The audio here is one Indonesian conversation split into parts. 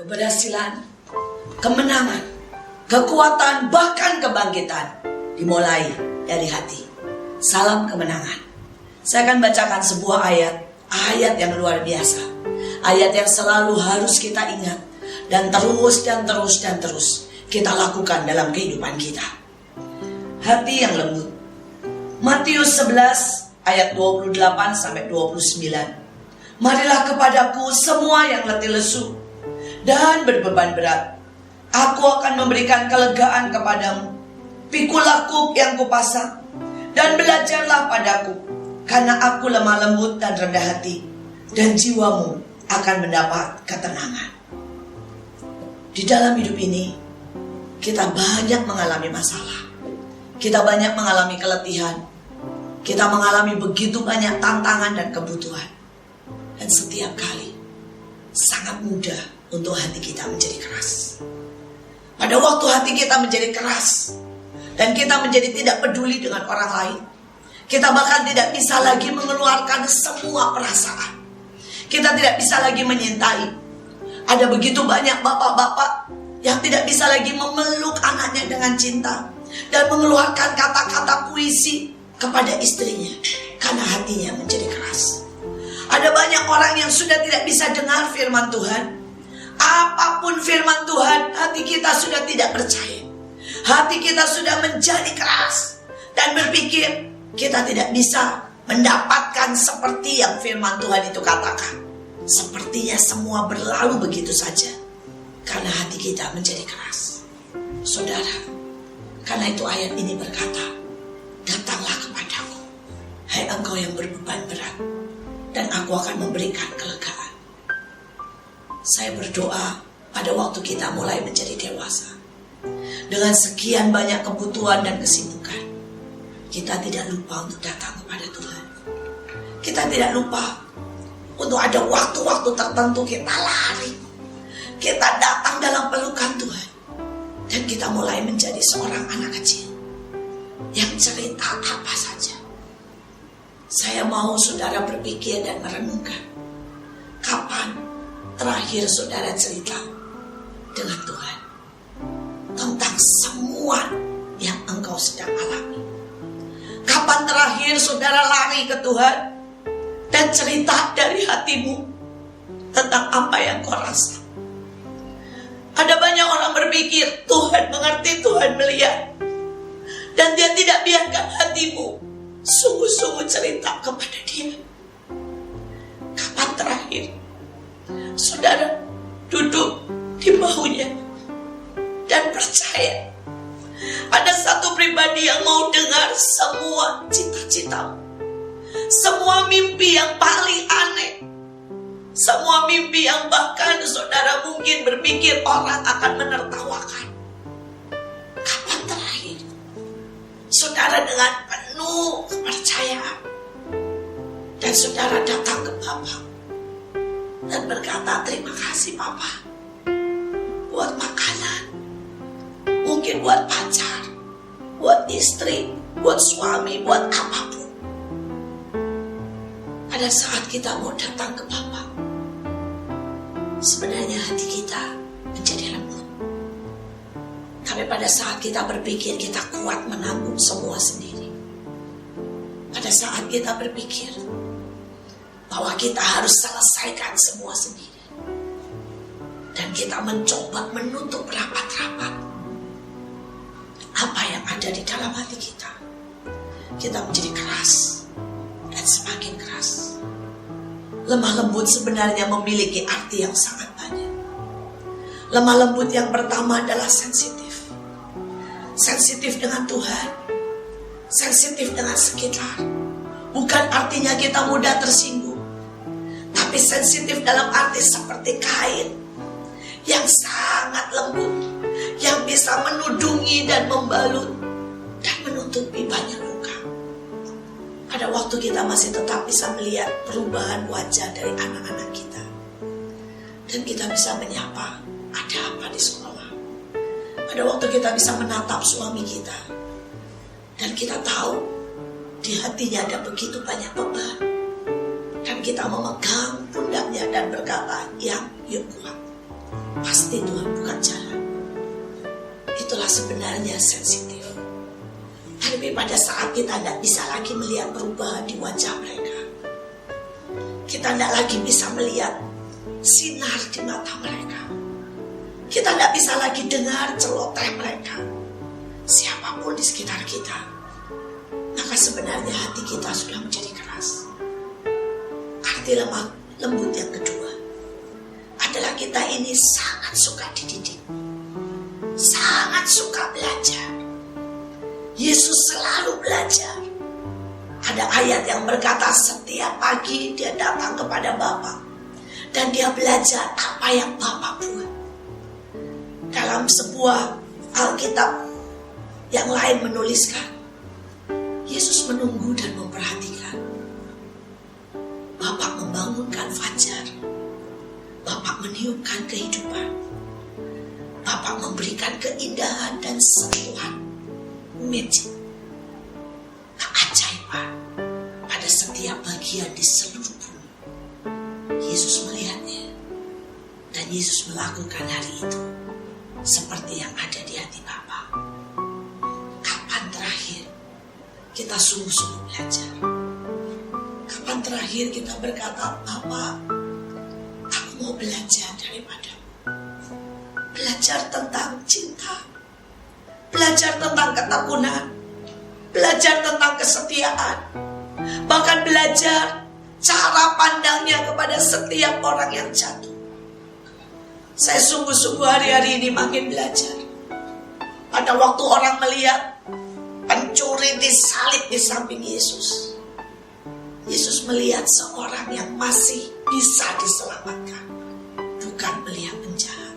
keberhasilan, kemenangan, kekuatan, bahkan kebangkitan dimulai dari hati. Salam kemenangan. Saya akan bacakan sebuah ayat yang luar biasa. Ayat yang selalu harus kita ingat dan terus kita lakukan dalam kehidupan kita. Hati yang lembut. Matius 11 ayat 28 sampai 29. Marilah kepadaku semua yang letih lesu dan berbeban berat. Aku akan memberikan kelegaan kepadamu. Pikulah kuk yang kupasang dan belajarlah padaku, karena aku lemah lembut dan rendah hati, dan jiwamu akan mendapat ketenangan. Di dalam hidup ini, kita banyak mengalami masalah. Kita banyak mengalami keletihan. Kita mengalami begitu banyak tantangan dan kebutuhan. Dan setiap kali, sangat mudah untuk hati kita menjadi keras. Pada waktu hati kita menjadi keras, dan kita menjadi tidak peduli dengan orang lain, kita bahkan tidak bisa lagi mengeluarkan semua perasaan. Kita tidak bisa lagi menyintai. Ada begitu banyak bapak-bapak yang tidak bisa lagi memeluk anaknya dengan cinta dan mengeluarkan kata-kata puisi kepada istrinya karena hatinya menjadi keras. Ada banyak orang yang sudah tidak bisa dengar firman Tuhan. Apapun firman Tuhan, hati kita sudah tidak percaya. Hati kita sudah menjadi keras dan berpikir kita tidak bisa mendapatkan seperti yang firman Tuhan itu katakan. Sepertinya semua berlalu begitu saja karena hati kita menjadi keras. Saudara, karena itu ayat ini berkata, datanglah kepadaku, hai engkau yang berbeban berat, dan aku akan memberikan kelegaan. Saya berdoa pada waktu kita mulai menjadi dewasa, dengan sekian banyak kebutuhan dan kesibukan, kita tidak lupa untuk datang kepada Tuhan. Kita tidak lupa untuk ada waktu-waktu tertentu kita lari, kita datang dalam pelukan Tuhan, dan kita mulai menjadi seorang anak kecil yang cerita apa saja. Saya mau saudara berpikir dan merenungkan, kapan terakhir saudara cerita dengan Tuhan tentang semua yang engkau sedang alami? Kapan terakhir saudara lari ke Tuhan dan cerita dari hatimu tentang apa yang kau rasa? Ada banyak orang berpikir Tuhan mengerti, Tuhan melihat, dan dia tidak biarkan hatimu sungguh-sungguh cerita kepada dia. Kapan terakhir saudara duduk di bahunya dan percaya ada satu pribadi yang mau dengar semua cita-citamu, semua mimpi yang paling aneh, semua mimpi yang bahkan saudara mungkin berpikir orang akan menertawakan? Kapan terakhir saudara dengan penuh kepercayaan dan saudara datang ke Bapa dan berkata, terima kasih Papa buat makanan, mungkin buat pacar, buat istri, buat suami, buat apapun. Pada saat kita mau datang ke Bapa, sebenarnya hati kita menjadi lembut. Tapi pada saat kita berpikir kita kuat menanggung semua sendiri, pada saat kita berpikir bahwa kita harus selesaikan semua sendiri, dan kita mencoba menutup rapat-rapat apa yang ada di dalam hati kita, kita menjadi keras dan semakin keras. Lemah lembut sebenarnya memiliki arti yang sangat banyak. Lemah lembut yang pertama adalah sensitif. Sensitif dengan Tuhan, sensitif dengan sekitar. Bukan artinya kita mudah tersinggung, tapi sensitif dalam arti seperti kain yang sangat lembut, yang bisa menudungi dan membalut dan menutupi banyak luka. Pada waktu kita masih tetap bisa melihat perubahan wajah dari anak-anak kita, dan kita bisa menyapa, ada apa di sekolah. Pada waktu kita bisa menatap suami kita, dan kita tahu di hatinya ada begitu banyak beban, dan kita memegang pundaknya dan berkata, yang yuk kuat. pasti Tuhan buka jalan. Itulah sebenarnya sensitif. Tapi pada saat kita tidak bisa lagi melihat perubahan di wajah mereka, kita tidak lagi bisa melihat sinar di mata mereka, kita tidak bisa lagi dengar celoteh mereka, siapapun di sekitar kita, maka sebenarnya hati kita sudah menjadi keras. Arti lemah lembut yang kedua adalah kita ini sangat suka dididik, sangat suka belajar. Yesus selalu belajar. Ada ayat yang berkata setiap pagi dia datang kepada Bapa dan dia belajar apa yang Bapa buat. Dalam sebuah Alkitab yang lain menuliskan, Yesus menunggu dan memperhatikan. Bapa membangunkan fajar, Bapa meniupkan kehidupan, Bapa memberikan keindahan dan sentuhan magic, keajaiban pada setiap bagian di seluruh bumi. Yesus melihatnya dan Yesus melakukan hari itu seperti yang ada di hati Bapa. Kapan terakhir kita sungguh-sungguh belajar? Kapan terakhir kita berkata, Bapa, aku mau belajar daripadamu. Belajar tentang cinta, belajar tentang ketekunan, belajar tentang kesetiaan, bahkan belajar cara pandangnya kepada setiap orang yang jatuh. Saya sungguh-sungguh hari-hari ini makin belajar. Pada waktu orang melihat pencuri disalib di samping Yesus, Yesus melihat seorang yang masih bisa diselamatkan, bukan melihat penjahat.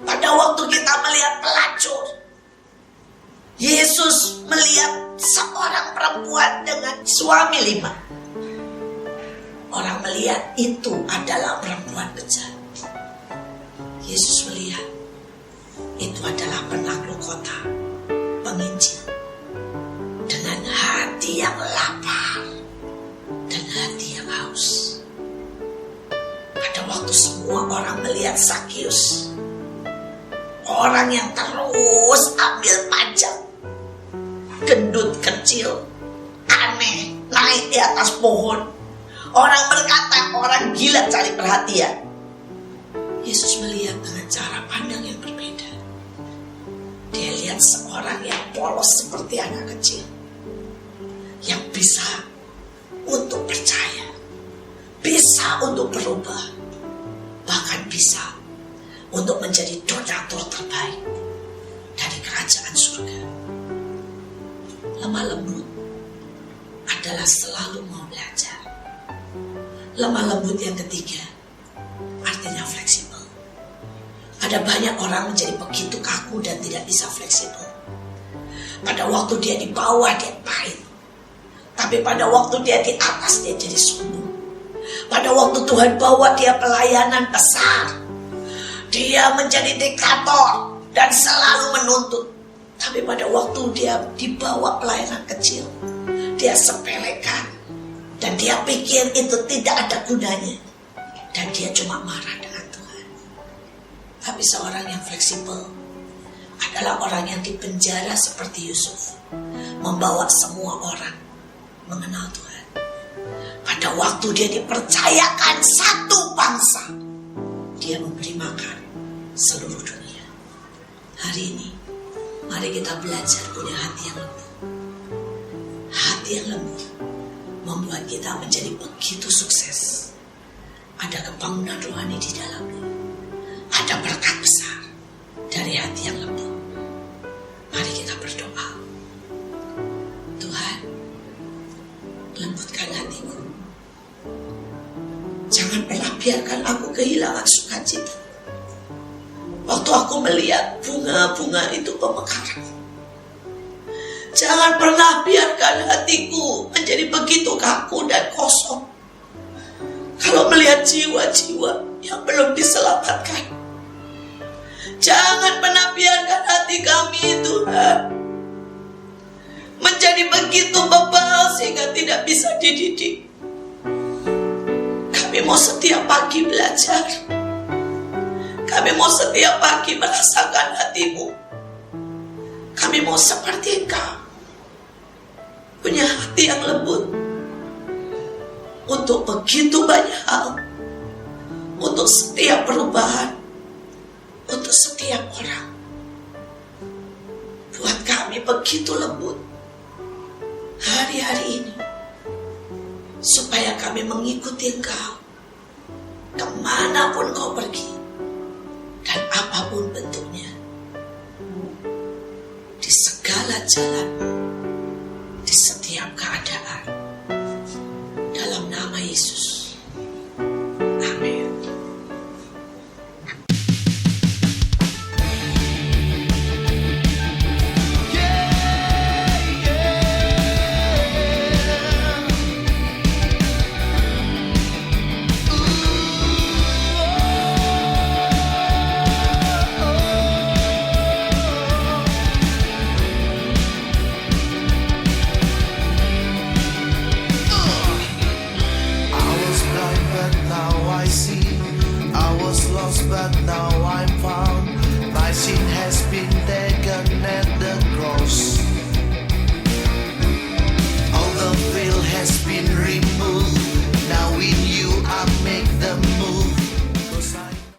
Pada waktu kita melihat pelacur, Yesus melihat seorang perempuan dengan suami 5. Orang melihat itu adalah perempuan bejat. Yesus melihat itu adalah penakluk kota, penginjil, dengan hati yang lapar dan hati yang haus. Pada waktu semua orang melihat Zakius, orang yang terus ambil pajak, gendut kecil, aneh, naik di atas pohon. Orang berkata orang gila cari perhatian. Yesus melihat dengan cara pandang yang berbeda. Dia lihat seorang yang polos seperti anak kecil, yang bisa untuk percaya, bisa untuk berubah, bahkan bisa untuk menjadi donatur terbaik dari kerajaan surga. Lemah lembut adalah selalu mau belajar. Lemah lembut yang ketiga artinya fleksibel. Ada banyak orang menjadi begitu kaku dan tidak bisa fleksibel. Pada waktu dia di bawah dia pahit, tapi pada waktu dia di atas dia jadi sombong. Pada waktu Tuhan bawa dia pelayanan besar, dia menjadi diktator dan selalu menuntut. Tapi pada waktu dia dibawa pelayanan kecil, dia sepelekan dan dia pikir itu tidak ada gunanya, dan dia cuma marah dengan Tuhan. Tapi seorang yang fleksibel adalah orang yang dipenjara seperti Yusuf, membawa semua orang mengenal Tuhan. Pada waktu dia dipercayakan satu bangsa, dia memberi makan seluruh dunia. Hari ini mari kita belajar punya hati yang lembut. Hati yang lembut membuat kita menjadi begitu sukses. Ada kebangunan rohani di dalamnya. Ada berkat besar dari hati yang lembut. Mari kita berdoa. Tuhan, lembutkan hatiku. Jangan pernah biarkan aku kehilangan sukacita waktu aku melihat bunga-bunga itu pemekaran. Jangan pernah biarkan hatiku menjadi begitu kaku dan kosong kalau melihat jiwa-jiwa yang belum diselamatkan. Jangan pernah biarkan hati kami, Tuhan, menjadi begitu bebal sehingga tidak bisa dididik. Kami mau setiap pagi belajar. Kami mau setiap pagi merasakan hatimu. Kami mau seperti Engkau, punya hati yang lembut untuk begitu banyak hal, untuk setiap perubahan, untuk setiap orang. Buat kami begitu lembut hari-hari ini, supaya kami mengikuti Engkau kemanapun Kau pergi, dan apapun bentuknya, di segala jalan, di setiap kali.